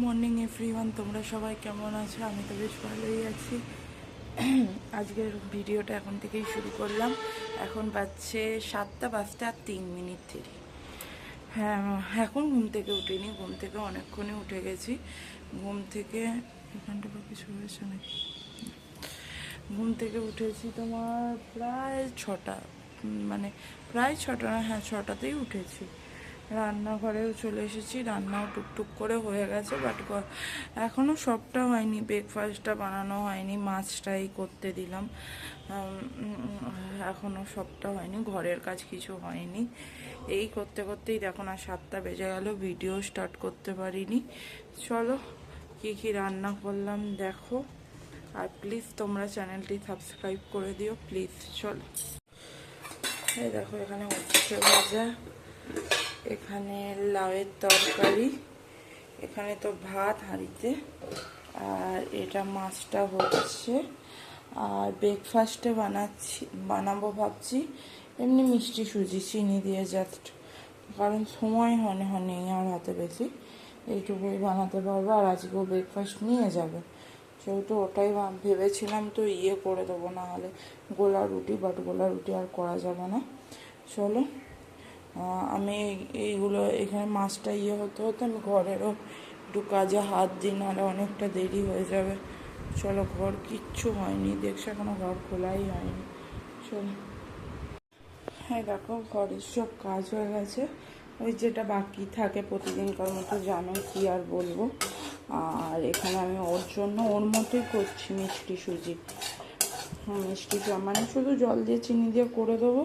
Morning everyone, তোমরা সবাই কেমন আছো? আমি তো বেশ ভালোই আছি। আজকের ভিডিওটা এখন থেকেই শুরু করলাম। এখন বাজছে 7:03 দেরি। হ্যাঁ, এখন ঘুম থেকে উঠিনি, ঘুম থেকে অনেকক্ষণই উঠে গেছি। ঘুম থেকে এখানটা কিছু হয়েছে নাকি? ঘুম থেকে উঠেছি তোমার প্রায় 6টা, মানে প্রায় 6টা না, হ্যাঁ 6টাতেই উঠেছি। রান্নাঘরেও চলে এসেছি, রান্নাও টুকটুক করে হয়ে গেছে, বাট এখনও সবটা হয়নি। ব্রেকফাস্টটা বানানো হয়নি, মাছটাই করতে দিলাম। এখনও সবটা হয়নি, ঘরের কাজ কিছু হয়নি। এই করতে করতেই দেখো না 7টা বেজে গেল, ভিডিও স্টার্ট করতে পারিনি। চলো কি কি রান্না করলাম দেখো, আর প্লিজ তোমরা চ্যানেলটি সাবস্ক্রাইব করে দিও প্লিজ। চলো, এই দেখো এখানে উচ্ছে ভাজা, এখানে লাউয়ের তরকারি, এখানে তো ভাত হাঁড়িতে, আর এটা মাছটা হচ্ছে। আর ব্রেকফাস্টে বানাবো ভাবছি এমনি মিষ্টি সুজি চিনি দিয়ে, জাস্ট কারণ সময় নেই আর হাতে বেশি, এইটুকুই বানাতে পারবো। আর আজকেও ব্রেকফাস্ট নিয়ে যাবে, সেহেতু ওটাই ভেবেছিলাম তো করে দেবো, না হলে গোলা রুটি, বাট গোলা রুটি আর করা যাবে না। চলো, আমি এইগুলো এখানে মাছটা হতে হতে আমি ঘরেরও একটু কাজে হাত দিই, নাহলে অনেকটা দেরি হয়ে যাবে। চলো, ঘর কিচ্ছু হয়নি, দেখছো এখনো ঘর খোলাই হয়নি। চলো, হ্যাঁ দেখো ঘরের সব কাজ হয়ে গেছে। ওই যেটা বাকি থাকে প্রতিদিনকার মতো, জানো কি আর বলবো। আর এখানে আমি ওর জন্য ওর মতোই করছি মিষ্টি সুজি। মিষ্টি মানে শুধু জল দিয়ে চিনি দিয়ে করে দেবো,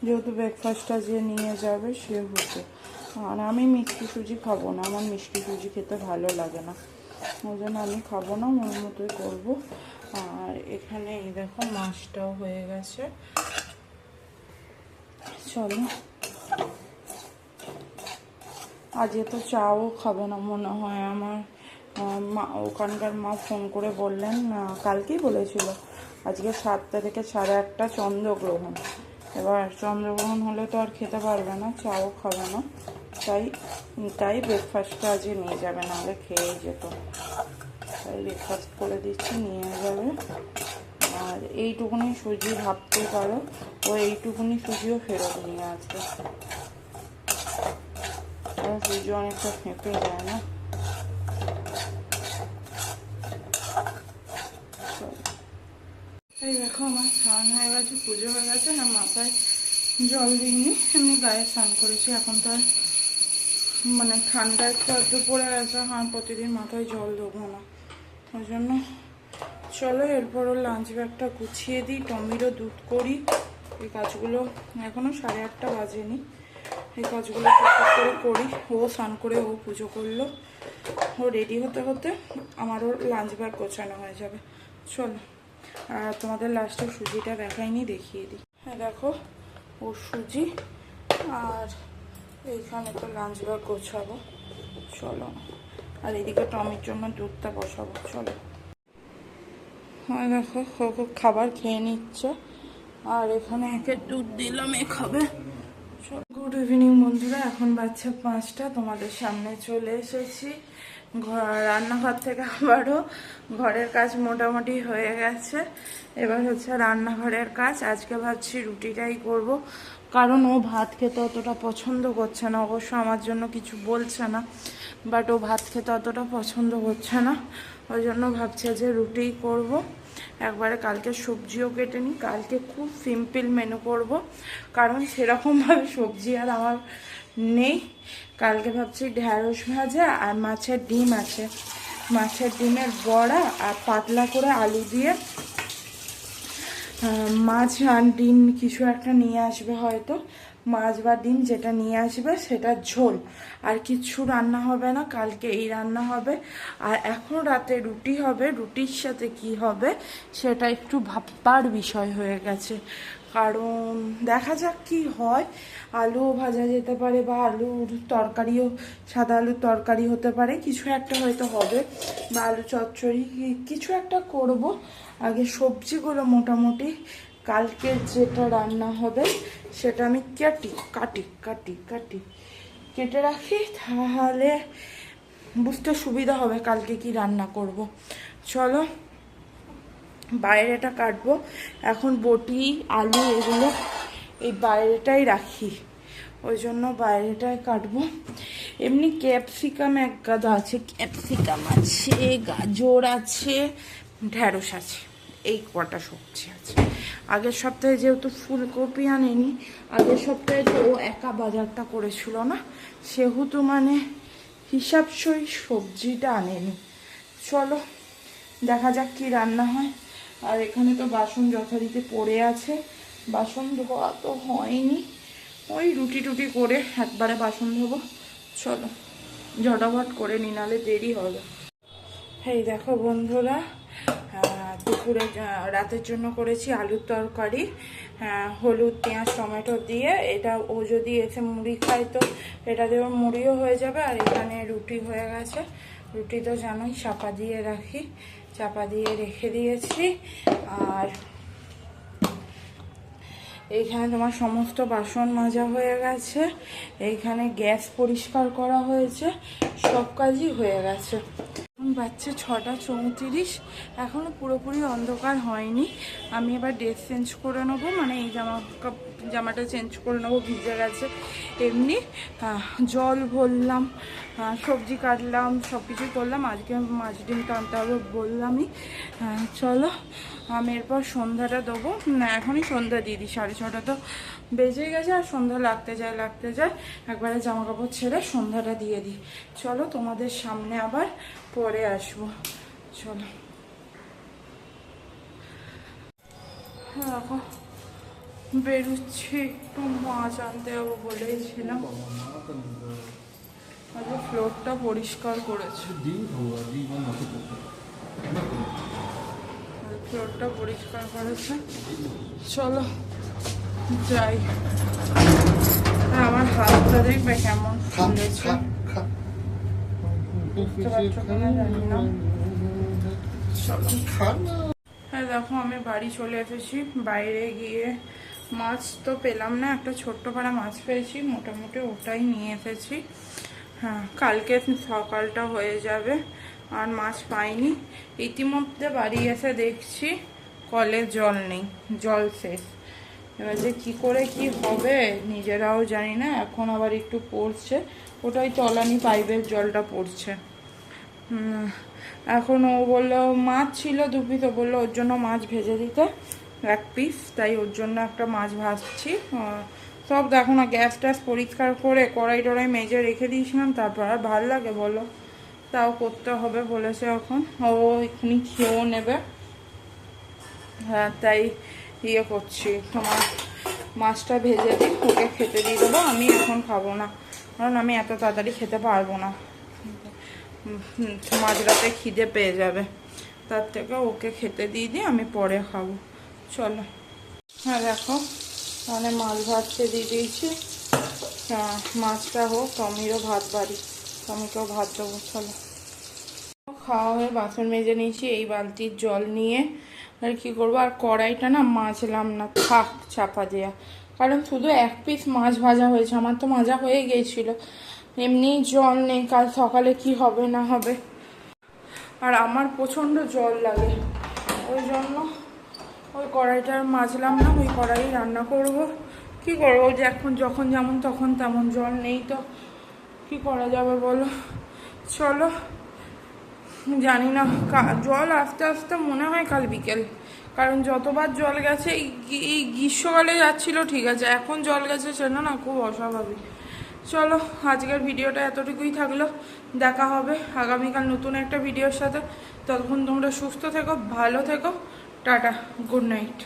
যেহেতু ব্রেকফাস্টটা যে নিয়ে যাবে সে হতো। আর আমি মিষ্টি সুজি খাবো না, আমার মিষ্টি সুজি খেতে ভালো লাগে না, ওই জন্য আমি খাবো না, ওর মতোই করবো। আর এখানে এই দেখো মাছটাও হয়ে গেছে। চলো, আজকে তো চাও খাবে না মনে হয় আমার মা, ওখানকার মা ফোন করে বললেন, কালকেই বলেছিল আজকে 7টা থেকে 8:30 চন্দ্রগ্রহণ। এবার চন্দ্রগ্রহণ হলে তো আর খেতে পারবে না, চাও খাবে না, তাই ব্রেকফাস্টটা আজকে নিয়ে যাবে, নাহলে খেয়েই যেত। তাই ব্রেকফাস্ট করে দিচ্ছি, নিয়ে যাবে। আর এইটুকুনি সুজি ভাবতে পারো, ও এইটুকুনি সুজিও ফেরত নিয়ে আসবে। সুজি অনেকটা ফেঁপে যায় না। এই দেখো আমার স্নান হয়ে গেছে, পুজো হয়ে গেছে। হ্যাঁ, মাথায় জল দিইনি, এমনি গায়ে স্নান করেছি। এখন তো আর মানে ঠান্ডা একটু পড়ে গেছে, হ্যাঁ প্রতিদিন মাথায় জল দেবো না, ওই জন্য। চলো, এরপর ওর লাঞ্চ ব্যাগটা গুছিয়ে দিই, টমিরও দুধ করি। এই কাজগুলো এখনও 8:30 বাজেনি, এই কাজগুলো করে করি। ও স্নান করে ও পুজো করলো, ও রেডি হতে হতে আমার ওর লাঞ্চ ব্যাগ গোছানো হয়ে যাবে। চলো, আর তোমাদের লাস্টে সুজিটা দেখাইনি, দেখিয়ে দিই। হ্যাঁ দেখো ওর সুজি, আর এইখানে তো লাঞ্চ ব্যাগ গোছাবো। চলো, আর এদিকে টমির জন্য দুধটা বসাবো। চলো, হ্যাঁ দেখো খুব খাবার খেয়ে নিচ্ছে, আর এখানে একে দুধ দিলাম, এ খাবে। গুড ইভিনিং বন্ধুরা, এখন বাজছে 5টা, তোমাদের সামনে চলে এসেছি। রান্নাঘর থেকে আবারও ঘরের কাজ মোটামুটি হয়ে গেছে, এবার হচ্ছে রান্নাঘরের কাজ। আজকে ভাবছি রুটিটাই করব, কারণ ও ভাত খেতে অতটা পছন্দ করছে না। অবশ্য আমার জন্য কিছু বলছে না, বাট ও ভাত খেতে অতটা পছন্দ করছে না, ওই জন্য ভাবছি যে রুটিই করব। একবারে কালকে সবজিও কেটে নিই, কালকে খুব সিম্পল মেনু করব, কারণ সেরকমভাবে সবজি আর আমার নেই। কালকে ভাবছি ঢ্যাঁড়স ভাজা আর মাছের ডিম আছে, মাছের ডিমের বড়া, আর পাতলা করে আলু দিয়ে মাছ আর ডিম কিছু একটা নিয়ে আসবে হয়তো, মাছ বা ডিম যেটা নিয়ে আসবে সেটা ঝোল, আর কিছু রান্না হবে না। কালকে এই রান্না হবে। আর এখন রাতে রুটি হবে, রুটির সাথে কি হবে সেটা একটু ভাববার বিষয় হয়ে গেছে, কারণ দেখা যাক কি হয়। আলুও ভাজা যেতে পারে, বা আলুর তরকারিও, সাদা আলুর তরকারি হতে পারে, কিছু একটা হয়তো হবে, বা আলু চচ্চড়ি কিছু একটা করব। আগে সবজিগুলো মোটামুটি কালকে যেটা রান্না হবে সেটা আমি কেটে রাখি, তাহলে বুঝতে সুবিধা হবে কালকে কি রান্না করব। চলো বাইরেটা কাটবো এখন, বটি আলু এগুলো এই বাইরেটাই রাখি, ওই জন্য বাইরেটাই কাটবো। এমনি ক্যাপসিকাম এক গাদা আছে, ক্যাপসিকাম আছে, গাজর আছে, ঢ্যাঁড়স আছে, এই কটা সবজি আছে। আগের সপ্তাহে যেহেতু ফুলকপি আনেনি, আগের সপ্তাহে তো ও একা বাজারটা করেছিল না, সেহেতু মানে হিসাবসই সবজিটা আনেনি। চলো দেখা যাক কি রান্না হয়। আর এখানে তো বাসন যথারীতি পড়ে আছে, বাসন ধোয়া তো হয়নি, ওই রুটি টুটি করে একবারে বাসন ধোবো। চলো ঝটাফট করে নি, নাহলে দেরি হবে। এই দেখো বন্ধুরা, দুপুরে রাতের জন্য করেছি আলুর তরকারি, হলুদ পেঁয়াজ টমেটো দিয়ে। এটা ও যদি এসে মুড়ি খায় তো এটা দিয়ে মুড়িও হয়ে যাবে। আর এখানে রুটি হয়ে গেছে, রুটি তো জানোই চাপা দিয়ে রাখি, চাপা দিয়ে রেখে দিয়েছি। আর এইখানে তোমার সমস্ত বাসন মাজা হয়ে গেছে, এইখানে গ্যাস পরিষ্কার করা হয়েছে, সব কাজই হয়ে গেছে। বাচ্চা 6:34, এখনও পুরোপুরি অন্ধকার হয়নি। আমি এবার ড্রেস চেঞ্জ করে নেবো, মানে এই জামাটা চেঞ্জ করে নেবো, ভিজে গেছে। এমনি জল ভরলাম, সবজি কাটলাম, সব কিছুই করলাম। আজকে মাছ ডিম টানতে হবে বললামই। চলো আমি এরপর সন্ধ্যাটা দেবো, না এখনই সন্ধ্যা দিয়ে দিই, 6:30 তো বেজে গেছে। আর সন্ধ্যা লাগতে যায় একবারে জামা কাপড় ছেড়ে সন্ধ্যাটা দিয়ে দিই। চলো তোমাদের সামনে আবার পরে আসবো। চলো দেখো বেরোচ্ছি, একটু মাছ আনতে যাবো বলেইছিলাম। আজকে ফ্লোরটা পরিষ্কার করেছে, ফ্লোরটা পরিষ্কার করেছে। চলো যাই। আমার হাতটা দেখবে কেমন ফুলেছে, বুঝতে পারছো কিনা জানি না। চলো হ্যাঁ দেখো আমি বাড়ি চলে এসেছি। বাইরে গিয়ে মাছ তো পেলাম না, একটা ছোট্ট পাড়া মাছ পেয়েছি, মোটামুটি ওটাই নিয়ে এসেছি। হ্যাঁ কালকে সকালটা হয়ে যাবে। আর মাছ পাইনি। ইতিমধ্যে বাড়ি এসে দেখছি কলে জল নেই, জল শেষ। এবার যে কী করে কি হবে নিজেরাও জানি না। এখন আবার একটু পড়ছে, ওটাই তলানি পাইপের জলটা পড়ছে। এখন ও বললো মাছ ছিল 2 পিস, ও বললো ওর জন্য মাছ ভেজে দিতে 1 পিস, তাই ওর জন্য একটা মাছ ভাজছি। সব দেখো না, গ্যাস ট্যাস পরিষ্কার করে কড়াই টড়াই মেজে রেখে দিয়েছিলাম, তারপর আর ভালো লাগে বলো, তাও করতে হবে বলেছে। এখন ও এখানে খেয়েও নেবে, হ্যাঁ তাই ইয়ে করছি। তোমার মাছটা ভেজে দিই, ওকে খেতে দিয়ে দেবো। আমি এখন খাবো না, কারণ আমি এত তাড়াতাড়ি খেতে পারবো না, মাঝরাতে খিদে পেয়ে যাবে। তার থেকে ওকে খেতে দিয়ে দিই, আমি পরে খাবো। চলো হ্যাঁ দেখো মানে মাছ ভাজতে দিয়ে দিয়েছি। হ্যাঁ মাছটা হোক, টমিরও ভাত বাড়ি, টমিকেও ভাত দেবো। চলো খাওয়া হয়ে বাসন মেজে নিয়েছি, এই বালতির জল নিয়ে আর কি করবো। আর কড়াইটা না মাজলাম না, থাক চাপা দেওয়া, কারণ শুধু 1 পিস মাছ ভাজা হয়েছে, আমার তো মাজা হয়ে গিয়েছিল। এমনি জল নেই, কাল সকালে কি হবে না হবে। আর আমার প্রচণ্ড জল লাগে, ওই জন্য ওই কড়াইটা মাজলাম না, ওই কড়াই রান্না করব। কি করবো, যে এখন যখন যেমন তখন তেমন, জল নেই তো কি করা যাবে বলো। চলো জানি না, জল আস্তে আস্তে মনে হয় কাল বিকেল, কারণ যতবার জল গেছে এই গ্রীষ্মকালে যাচ্ছিল ঠিক আছে, এখন জল গেছে সেটা না খুব অস্বাভাবিক। চলো আজকের ভিডিওটা এতটুকুই থাকলো, দেখা হবে আগামীকাল নতুন একটা ভিডিওর সাথে। ততক্ষণ তোমরা সুস্থ থেকো, ভালো থেকো, টাটা, গুড নাইট।